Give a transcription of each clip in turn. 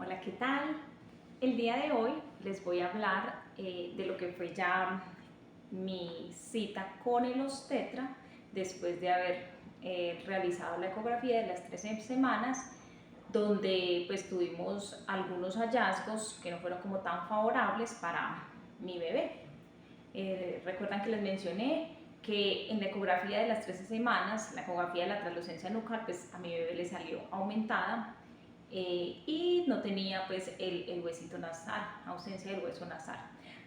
Hola, ¿qué tal? El día de hoy les voy a hablar de lo que fue ya mi cita con el obstetra después de haber realizado la ecografía de las 13 semanas, donde pues tuvimos algunos hallazgos que no fueron como tan favorables para mi bebé. Recuerdan que les mencioné que en la ecografía de las 13 semanas, la ecografía de la translucencia nucal, pues a mi bebé le salió aumentada y no tenía pues el huesito nasal, ausencia del hueso nasal.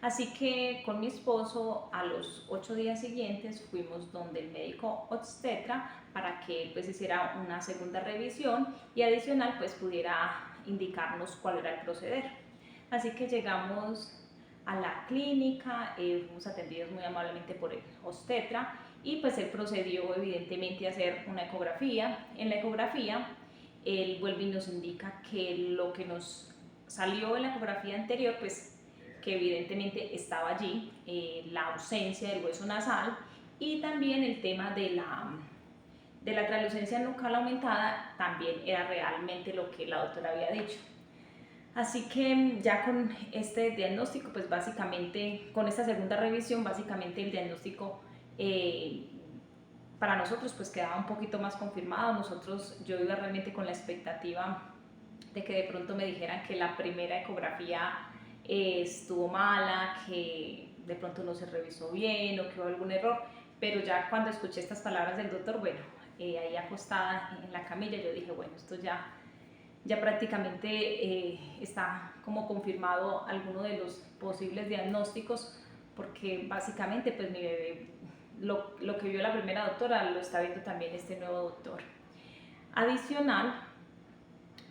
Así que con mi esposo a los 8 días siguientes fuimos donde el médico obstetra para que él pues hiciera una segunda revisión y adicional pues pudiera indicarnos cuál era el proceder. Así que llegamos a la clínica, fuimos atendidos muy amablemente por el obstetra y pues él procedió evidentemente a hacer una ecografía. En la ecografía él vuelve y nos indica que lo que nos salió en la ecografía anterior, pues que evidentemente estaba allí, la ausencia del hueso nasal y también el tema de la translucencia nucal aumentada también era realmente lo que la doctora había dicho. Así que ya con este diagnóstico, pues básicamente, con esta segunda revisión, básicamente el diagnóstico para nosotros pues quedaba un poquito más confirmado. Yo iba realmente con la expectativa de que de pronto me dijeran que la primera ecografía estuvo mala, que de pronto no se revisó bien o que hubo algún error, pero ya cuando escuché estas palabras del doctor, bueno, ahí acostada en la camilla, yo dije, bueno, esto ya prácticamente está como confirmado alguno de los posibles diagnósticos, porque básicamente pues mi bebé, lo que vio la primera doctora lo está viendo también este nuevo doctor. Adicional,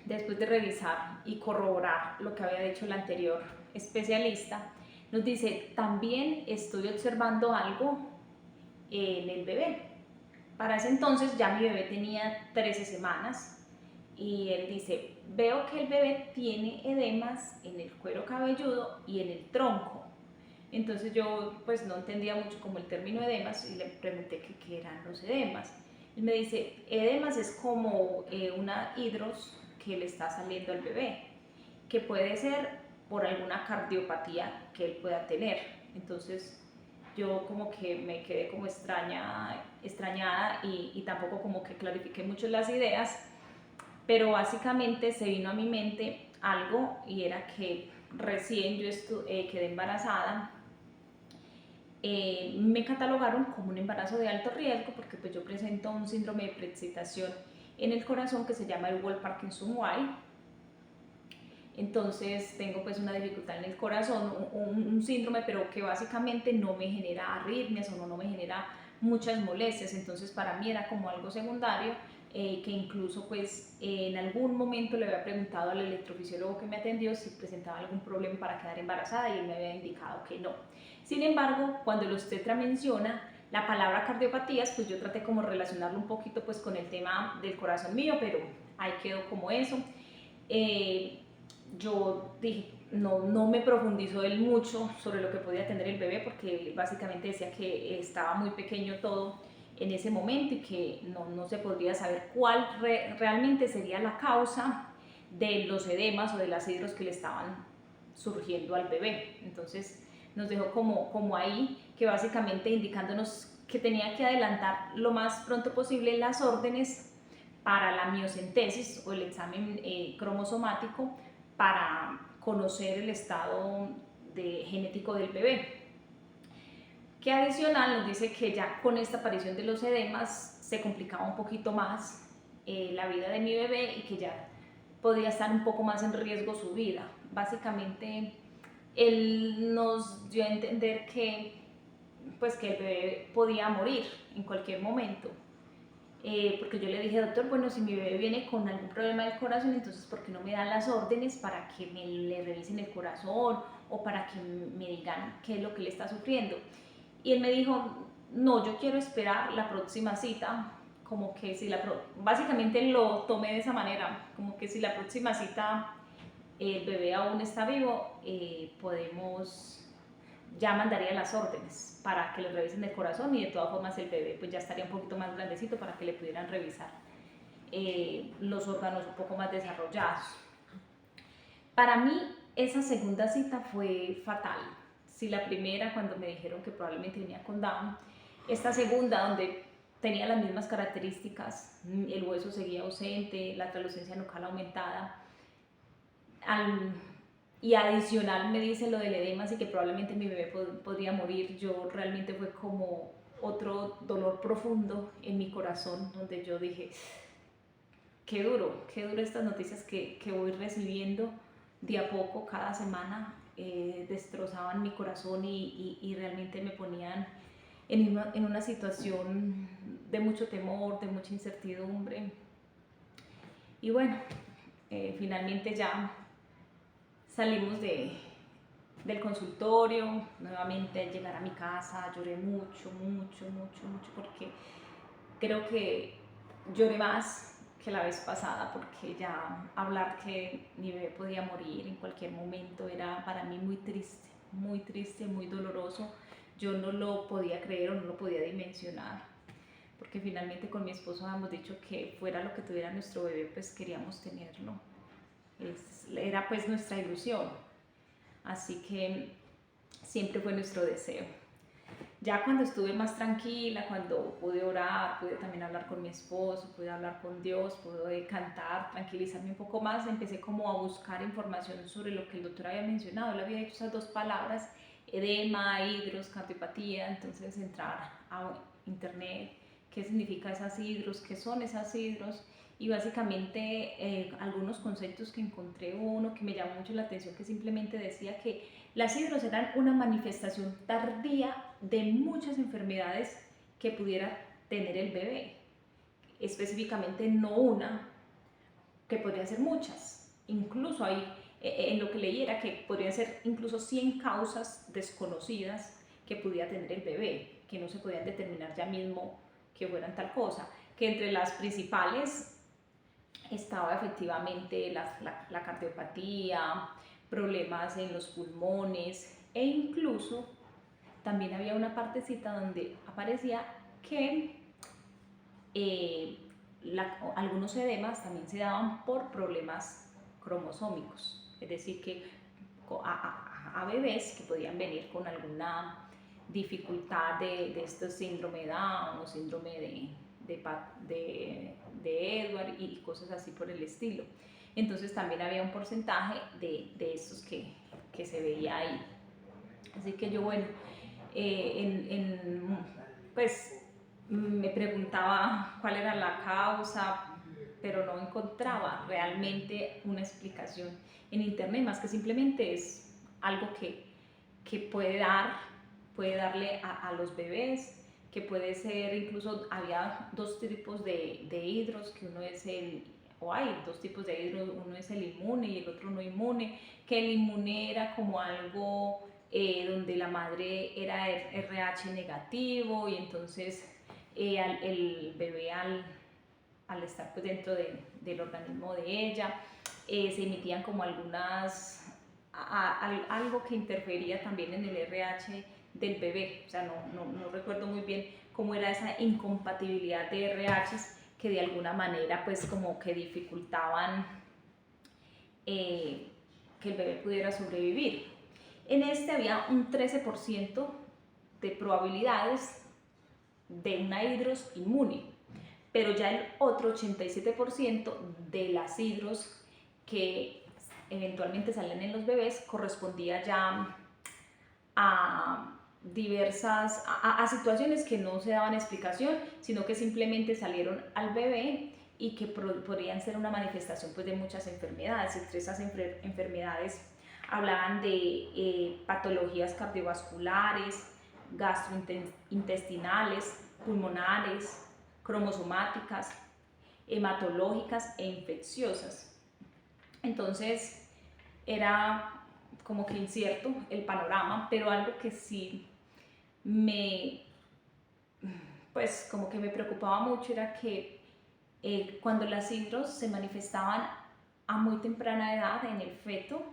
después de revisar y corroborar lo que había dicho el anterior especialista, nos dice, también estoy observando algo en el bebé. Para ese entonces ya mi bebé tenía 13 semanas y él dice, veo que el bebé tiene edemas en el cuero cabelludo y en el tronco. Entonces yo pues no entendía mucho como el término edemas y le pregunté qué eran los edemas. Él me dice, edemas es como una hidros que le está saliendo al bebé, que puede ser por alguna cardiopatía que él pueda tener. Entonces yo como que me quedé como extrañada y tampoco como que clarifiqué mucho las ideas, pero básicamente se vino a mi mente algo y era que recién yo quedé embarazada. Me catalogaron como un embarazo de alto riesgo porque pues yo presento un síndrome de preexcitación en el corazón que se llama el Wolff-Parkinson-White. Entonces tengo pues una dificultad en el corazón, un síndrome, pero que básicamente no me genera arritmias o no me genera muchas molestias. Entonces para mí era como algo secundario, que incluso pues en algún momento le había preguntado al electrofisiólogo que me atendió si presentaba algún problema para quedar embarazada y él me había indicado que no. Sin embargo, cuando el obstetra menciona la palabra cardiopatías, pues yo traté como relacionarlo un poquito pues con el tema del corazón mío, pero ahí quedó como eso. Yo dije, no me profundizó él mucho sobre lo que podía tener el bebé porque básicamente decía que estaba muy pequeño todo en ese momento y que no se podría saber cuál realmente sería la causa de los edemas o de las hidros que le estaban surgiendo al bebé. Entonces nos dejó como ahí, que básicamente indicándonos que tenía que adelantar lo más pronto posible las órdenes para la miocentesis o el examen cromosomático para conocer el estado genético del bebé. Que adicional nos dice que ya con esta aparición de los edemas se complicaba un poquito más la vida de mi bebé y que ya podía estar un poco más en riesgo su vida. Básicamente él nos dio a entender que el bebé podía morir en cualquier momento. Porque yo le dije, doctor, bueno, si mi bebé viene con algún problema del corazón, entonces ¿por qué no me dan las órdenes para que le revisen el corazón o para que me digan qué es lo que le está sufriendo? Y él me dijo, no, yo quiero esperar la próxima cita, como que si básicamente lo tomé de esa manera, como que si la próxima cita el bebé aún está vivo, ya mandaría las órdenes para que le revisen el corazón y de todas formas el bebé pues ya estaría un poquito más grandecito para que le pudieran revisar los órganos un poco más desarrollados. Para mí, esa segunda cita fue fatal. Si la primera, cuando me dijeron que probablemente venía con Down, esta segunda, donde tenía las mismas características, el hueso seguía ausente, la translucencia nucal aumentada, al, y adicional me dice lo del edema, así que probablemente mi bebé podría morir. Yo realmente fue como otro dolor profundo en mi corazón, donde yo dije, qué duro estas noticias que voy recibiendo de a poco cada semana, destrozaban mi corazón y realmente me ponían en una situación de mucho temor, de mucha incertidumbre. Y bueno, finalmente ya salimos del consultorio, nuevamente al llegar a mi casa lloré mucho, mucho, mucho, mucho, porque creo que lloré más que la vez pasada, porque ya hablar que mi bebé podía morir en cualquier momento era para mí muy triste, muy doloroso. Yo no lo podía creer o no lo podía dimensionar, porque finalmente con mi esposo habíamos dicho que fuera lo que tuviera nuestro bebé, pues queríamos tenerlo. Era pues nuestra ilusión, así que siempre fue nuestro deseo. Ya cuando estuve más tranquila, cuando pude orar, pude también hablar con mi esposo, pude hablar con Dios, pude cantar, tranquilizarme un poco más, empecé como a buscar información sobre lo que el doctor había mencionado. Él había dicho esas dos palabras, edema, hidros, cardiopatía. Entonces entrar a internet, qué significa esas hidros, qué son esas hidros, y básicamente algunos conceptos que encontré. Uno que me llamó mucho la atención, que simplemente decía que las hidros eran una manifestación tardía de muchas enfermedades que pudiera tener el bebé, específicamente no una, que podrían ser muchas. Incluso hay, en lo que leí era que podrían ser incluso 100 causas desconocidas que pudiera tener el bebé, que no se podían determinar ya mismo que fueran tal cosa, que entre las principales estaba efectivamente la cardiopatía, problemas en los pulmones, e incluso también había una partecita donde aparecía que algunos edemas también se daban por problemas cromosómicos, es decir, que a bebés que podían venir con alguna dificultad de este síndrome de Down o síndrome de Edward y cosas así por el estilo. Entonces también había un porcentaje de estos que se veía ahí. Así que yo, bueno, pues me preguntaba cuál era la causa, pero no encontraba realmente una explicación en internet, más que simplemente es algo que puede darle a los bebés, que puede ser, incluso había dos tipos de hidros, que uno es o hay dos tipos de hidros, uno es el inmune y el otro no inmune, que el inmune era como algo donde la madre era RH negativo, y entonces el bebé al estar pues dentro del organismo de ella, se emitían como algo que interfería también en el RH del bebé. O sea, no recuerdo muy bien cómo era esa incompatibilidad de RHs que de alguna manera pues como que dificultaban que el bebé pudiera sobrevivir. En este había un 13% de probabilidades de una hidros inmune, pero ya el otro 87% de las hidros que eventualmente salen en los bebés correspondía ya a a situaciones que no se daban explicación, sino que simplemente salieron al bebé y que podrían ser una manifestación pues, de muchas enfermedades. Entre esas enfermedades hablaban de patologías cardiovasculares, gastrointestinales, pulmonares, cromosomáticas, hematológicas e infecciosas. Entonces era como que incierto el panorama, pero algo que sí me, pues como que me preocupaba mucho era que cuando las hidros se manifestaban a muy temprana edad en el feto,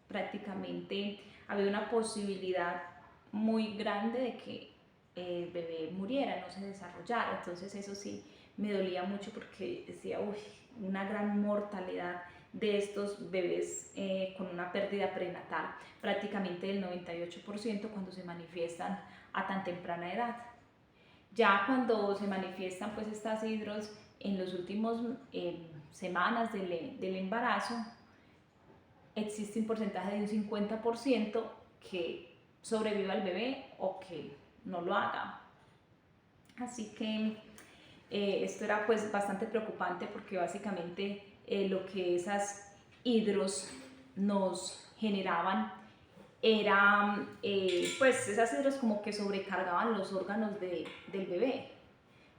prácticamente había una posibilidad muy grande de que el bebé muriera, no se desarrollara. Entonces eso sí me dolía mucho, porque decía, uy, una gran mortalidad de estos bebés con una pérdida prenatal, prácticamente del 98% cuando se manifiestan a tan temprana edad. Ya cuando se manifiestan pues estas hidros en los últimos semanas del embarazo, existe un porcentaje de un 50% que sobreviva al bebé o que no lo haga. Así que esto era pues bastante preocupante porque básicamente lo que esas hidros nos generaban era, pues esas hidros como que sobrecargaban los órganos del bebé.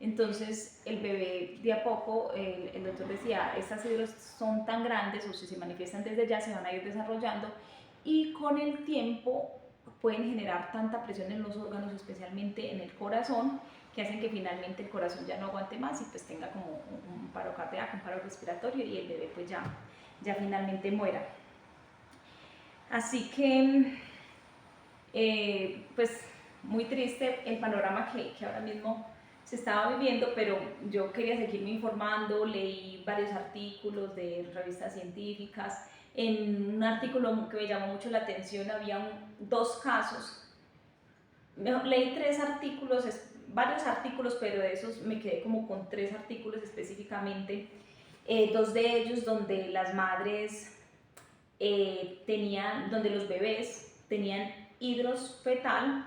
Entonces el bebé de a poco, el doctor decía, estas hidros son tan grandes o si se manifiestan desde ya se van a ir desarrollando y con el tiempo pueden generar tanta presión en los órganos, especialmente en el corazón, que hacen que finalmente el corazón ya no aguante más y pues tenga como un paro cardíaco, un paro respiratorio y el bebé pues ya finalmente muera. Así que pues muy triste el panorama que ahora mismo se estaba viviendo, pero yo quería seguirme informando, leí varios artículos de revistas científicas. En un artículo que me llamó mucho la atención había dos casos, leí tres artículos, varios artículos, pero de esos me quedé como con tres artículos específicamente, dos de ellos donde las madres donde los bebés tenían hidros fetal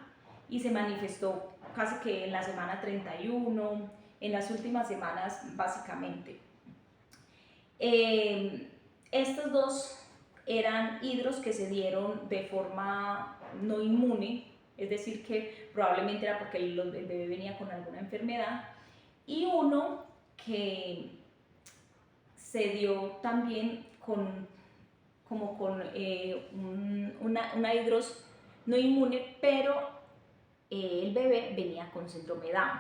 y se manifestó casi que en la semana 31, en las últimas semanas básicamente. Estos dos eran hidros que se dieron de forma no inmune, es decir que probablemente era porque el bebé venía con alguna enfermedad, y uno que se dio también con una hidros no inmune, pero el bebé venía con síndrome de Down.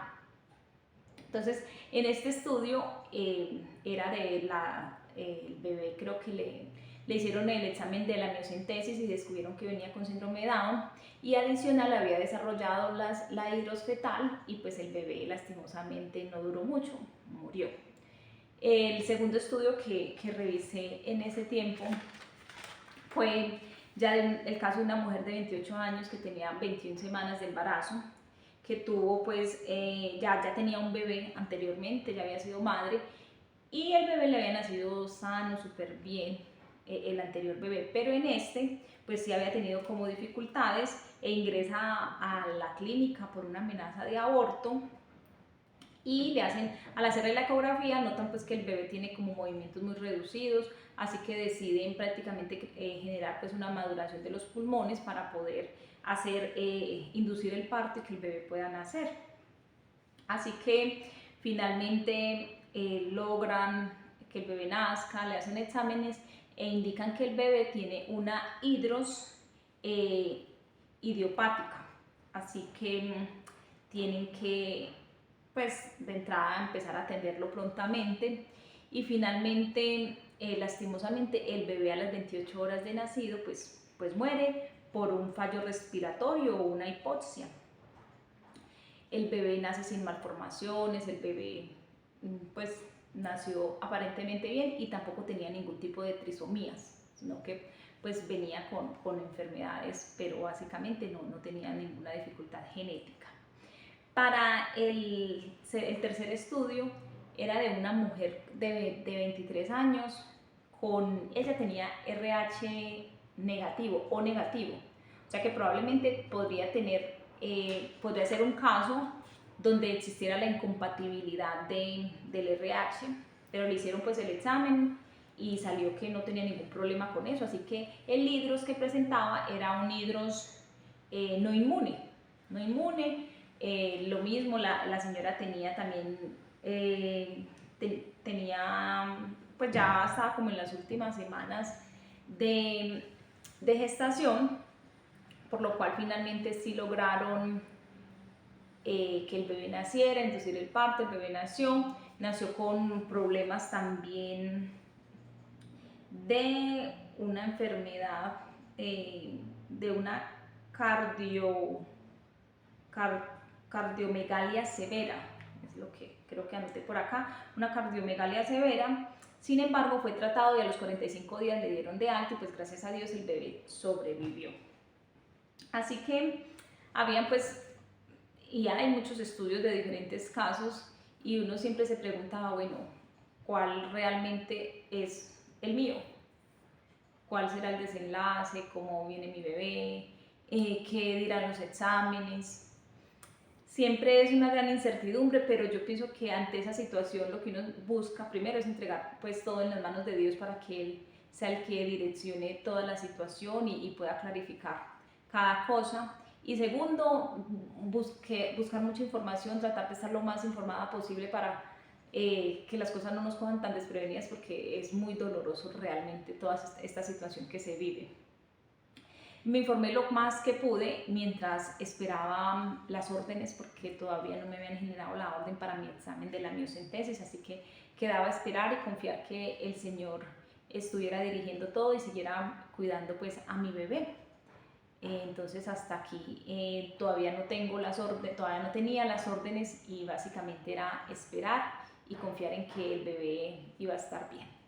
Entonces, en este estudio era el bebé, creo que le hicieron el examen de la miocentesis y descubrieron que venía con síndrome de Down y adicional había desarrollado la hidros fetal y pues el bebé lastimosamente no duró mucho, murió. El segundo estudio que revisé en ese tiempo fue ya el caso de una mujer de 28 años que tenía 21 semanas de embarazo, que tuvo pues, ya tenía un bebé anteriormente, ya había sido madre, y el bebé le había nacido sano, súper bien, el anterior bebé, pero en este pues sí había tenido como dificultades e ingresa a la clínica por una amenaza de aborto. Y al hacerle la ecografía notan pues que el bebé tiene como movimientos muy reducidos, así que deciden prácticamente generar pues una maduración de los pulmones para poder inducir el parto y que el bebé pueda nacer. Así que finalmente logran que el bebé nazca, le hacen exámenes e indican que el bebé tiene una hidros idiopática, así que tienen que pues de entrada empezar a atenderlo prontamente y finalmente lastimosamente el bebé a las 28 horas de nacido pues muere por un fallo respiratorio o una hipoxia. El bebé nace sin malformaciones, el bebé pues nació aparentemente bien y tampoco tenía ningún tipo de trisomías, sino que pues venía con enfermedades, pero básicamente no tenía ninguna dificultad genética. Para el tercer estudio era de una mujer de 23 años, ella tenía RH negativo o negativo, o sea que probablemente podría ser un caso donde existiera la incompatibilidad del RH, pero le hicieron pues el examen y salió que no tenía ningún problema con eso, así que el hidros que presentaba era un hidros no inmune. Lo mismo, la señora tenía también, pues ya estaba como en las últimas semanas de gestación, por lo cual finalmente sí lograron que el bebé naciera, inducir el parto, el bebé nació con problemas también de una enfermedad, de una cardiomegalia severa, es lo que creo que anoté por acá, una cardiomegalia severa, Sin embargo, fue tratado y a los 45 días le dieron de alta y pues gracias a Dios el bebé sobrevivió. Así que habían pues, y hay muchos estudios de diferentes casos y uno siempre se preguntaba, bueno, ¿cuál realmente es el mío? ¿Cuál será el desenlace? ¿Cómo viene mi bebé? ¿Qué dirán los exámenes? Siempre es una gran incertidumbre, pero yo pienso que ante esa situación lo que uno busca primero es entregar pues todo en las manos de Dios para que Él sea el que direccione toda la situación y pueda clarificar cada cosa. Y segundo, buscar mucha información, tratar de estar lo más informada posible para que las cosas no nos cojan tan desprevenidas porque es muy doloroso realmente toda esta situación que se vive. Me informé lo más que pude mientras esperaba las órdenes porque todavía no me habían generado la orden para mi examen de la miocentesis, así que quedaba a esperar y confiar que el Señor estuviera dirigiendo todo y siguiera cuidando pues a mi bebé. Entonces hasta aquí todavía no tengo las órdenes, todavía no tenía las órdenes y básicamente era esperar y confiar en que el bebé iba a estar bien.